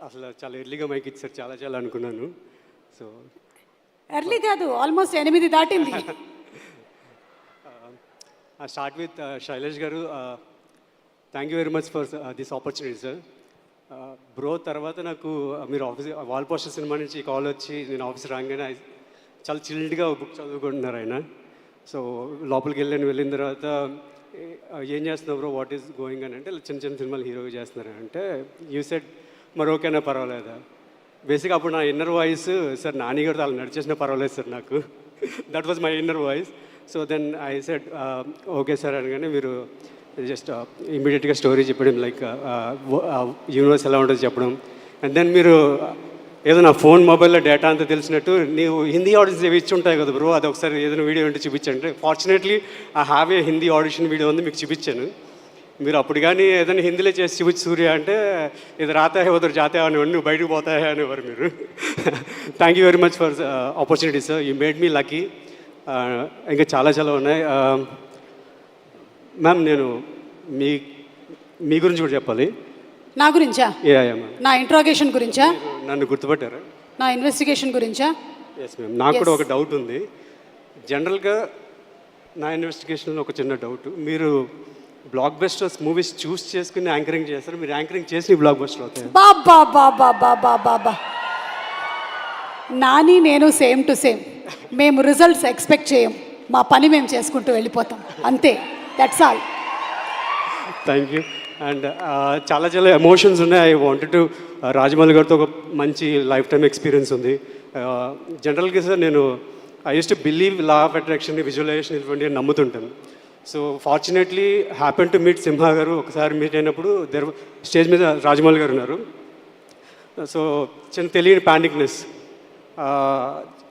అసలు చాలా ఎర్లీగా మైక్ ఇచ్చారు, చాలా చాలా అనుకున్నాను. సో ఎర్లీ కాదు, ఆల్మోస్ట్ 8 దాటింది. స్టార్ట్ విత్ శైలేష్ గారు, thank you very much for this opportunity sir. Bro తర్వాత నాకు మీరు ఆఫీస్ వాల్ పోస్టర్ సినిమా నుంచి కాల్ వచ్చి నేను ఆఫీస్ రాగానే చాలా చిల్డ్గా బుక్ చదువుకుంటున్నారు ఆయన. సో లోపలికి వెళ్ళిన తర్వాత ఏం చేస్తున్నావు బ్రో, వాట్ ఈస్ గోయింగ్ అని అంటే చిన్న చిన్న సినిమాలు హీరోగా చేస్తున్నారు అంటే యూ సెడ్ మరి ఓకేనా పర్వాలేదా. బేసిక్గా అప్పుడు నా ఇన్నర్ వాయిస్ సార్ నాని గారితో అలా నడిచేసినా పర్వాలేదు సార్ నాకు, that was my inner voice. So then I said okay sir అనగానే మీరు జస్ట్ ఇమీడియట్గా స్టోరీ చెప్పడం, లైక్ యూనివర్స్ ఎలా ఉంటుందో చెప్పడం. అండ్ దెన్ మీరు ఏదో నా ఫోన్ మొబైల్లో డేటా అంతా తెలిసినట్టు నీవు హిందీ ఆడిషన్స్ ఇవి ఇచ్చి ఉంటాయి కదా బ్రో, అది ఒకసారి ఏదైనా వీడియో ఉంటే చూపించండి. Fortunately I have a Hindi audition video ఉంది, మీకు చూపించాను. మీరు అప్పుడు కానీ ఏదైనా హిందీలో చేసి చూపించి సూర్య అంటే ఇది రాతాయే ఉదరు జాతే అనేవాడు, నువ్వు బయటకు పోతాయా అనేవారు మీరు. Thank you very much for opportunity sir, you made me lucky. ఇంకా చాలా చాలా ఉన్నాయి మ్యామ్. నేను మీ గురించి కూడా చెప్పాలి. నా గురించా? మ్యామ్. నా ఇంట్రాగేషన్ గురించా? నన్ను గుర్తుపట్టారా? నా ఇన్వెస్టిగేషన్ గురించా? Yes ma'am. నాకు కూడా ఒక డౌట్ ఉంది. జనరల్గా నా ఇన్వెస్టిగేషన్లో ఒక చిన్న డౌట్, మీరు బ్లాక్ బస్టర్స్ మూవీస్ చూస్ చేసుకుని యాంకరింగ్ చేస్తారు, మీరు యాంకరింగ్ చేసి బ్లాక్ బస్టర్ అవుతాయి. బాబా బాబా బాబా బాబా, నాని నేను సేమ్ టు సేమ్. మేము రిజల్ట్స్ ఎక్స్పెక్ట్ చేయం, మా పని మేము చేసుకుంటూ వెళ్ళిపోతాం అంతే, that's all. Thank you. And చాలా చాలా ఎమోషన్స్ ఉన్నాయి. ఐ వాంటెడ్ టు రాజమౌళి గారితో ఒక మంచి లైఫ్ టైమ్ ఎక్స్పీరియన్స్ ఉంది. జనరల్గా సార్ నేను I use to believe law of attraction, visualisation ఇటువంటి నమ్ముతుంటాను. So fortunately happen to meet Simha garu. ఒకసారి మీట్ అయినప్పుడు స్టేజ్ మీద రాజమౌళి గారు ఉన్నారు. సో చిన్న తెలియని ప్యానిక్నెస్,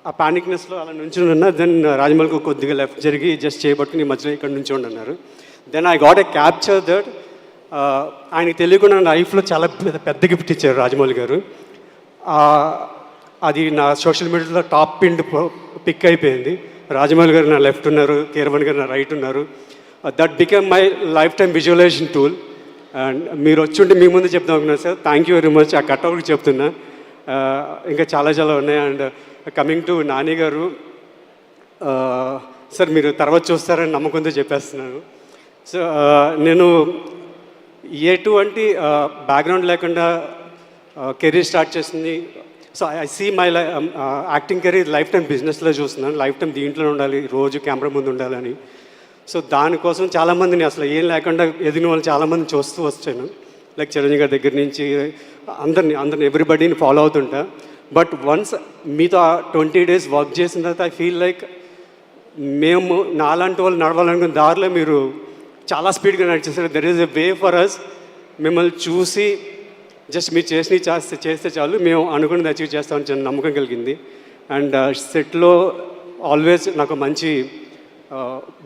ఆ ప్యానిక్నెస్లో అలా నుంచి ఉన్నా. దెన్ రాజమౌళికి కొద్దిగా లెఫ్ట్ జరిగి జస్ట్ చేయబట్టుకుని మధ్యలో ఇక్కడ నుంచి ఉన్నారు. Then I got a capture that. ఆయనకి తెలియకుండా నా లైఫ్లో చాలా పెద్ద గిఫ్ట్ ఇచ్చారు రాజమౌళి గారు. అది నా సోషల్ మీడియాలో టాప్ పిన్ పిక్ అయిపోయింది. రాజమౌళి గారు నా లెఫ్ట్ ఉన్నారు, కీరవాణి గారు నా రైట్ ఉన్నారు. That become my life time visualization tool. And మీరు వచ్చి ఉంటే మీ ముందు చెప్తాం అనుకున్నాను sir. Thank you very much. ఆ కట్అవుట్కి చెప్తున్నా. ఇంకా చాలా చాలా ఉన్నాయి. అండ్ కమింగ్ టు నాని గారు సార్, మీరు తర్వాత చూస్తారని నమ్మకంతో చెప్పేస్తున్నాను. సో నేను ఎటువంటి బ్యాక్గ్రౌండ్ లేకుండా కెరీర్ స్టార్ట్ చేసింది. So I see my acting career life time బిజినెస్లో చూస్తున్నాను. లైఫ్ టైం దీంట్లో ఉండాలి, రోజు కెమెరా ముందు ఉండాలని. సో దానికోసం చాలామందిని అసలు ఏం లేకుండా ఎదిగిన వాళ్ళు చాలామంది చూస్తూ వచ్చాను. లైక్ చిరంజీవి గారి దగ్గర నుంచి అందరిని ఎవ్రీబడీని ఫాలో అవుతుంటా. బట్ వన్స్ మీతో 20 days వర్క్ చేసిన తర్వాత ఐ ఫీల్ లైక్ మేము నాలాంటి వాళ్ళు నడవాలనుకున్న దారిలో మీరు చాలా స్పీడ్గా నడిచేస్తారు. There is a way for us. మిమ్మల్ని చూసి జస్ట్ మీరు చేస్తే చాలు, మేము అనుకున్నది అచీవ్ చేస్తామని చిన్న నమ్మకం కలిగింది. అండ్ సెట్లో ఆల్వేస్ నాకు మంచి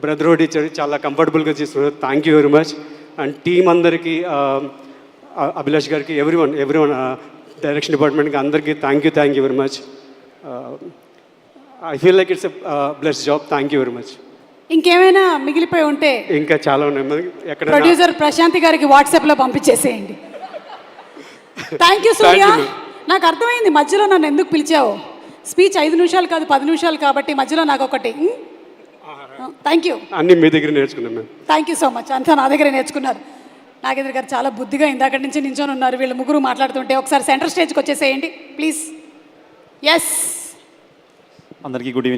బ్రదర్ రోడ్ ఇచ్చారు, చాలా కంఫర్టబుల్గా చేస్తున్నారు. Thank you very much. And team అందరికీ, అభిలాష్ గారికి, ఎవ్రీవన్ డైరెక్షన్ డిపార్ట్మెంట్కి అందరికీ thank you very much. I feel like it's a blessed job. Thank you very much. ఇంకేమైనా మిగిలిపోయి ఉంటే ఇంకా చాలా ఉన్నాయి. ఎక్కడ ప్రొడ్యూసర్ ప్రశాంతి గారికి వాట్సాప్లో పంపించేసేయండి. థ్యాంక్ యూ సూర్య. నాకు అర్థమైంది మధ్యలో నన్ను ఎందుకు పిలిచావు. స్పీచ్ 5 నిమిషాలు కాదు 10 నిమిషాలు కాబట్టి మధ్యలో నాకు ఒకటి. Thank you. అన్నీ మీ దగ్గర నేర్చుకున్నాం మేము. Thank you so much. అంతా నా దగ్గరే నేర్చుకున్నారు. నాగేంద్ర గారు చాలా బుద్ధిగా ఇందాక నుంచి నించొని ఉన్నారు. వీళ్ళు ముగ్గురు మాట్లాడుతుంటే ఒకసారి సెంటర్ స్టేజ్కి వచ్చేసేయండి ప్లీజ్. ఎస్, అందరికీ గుడ్ ఈవినింగ్.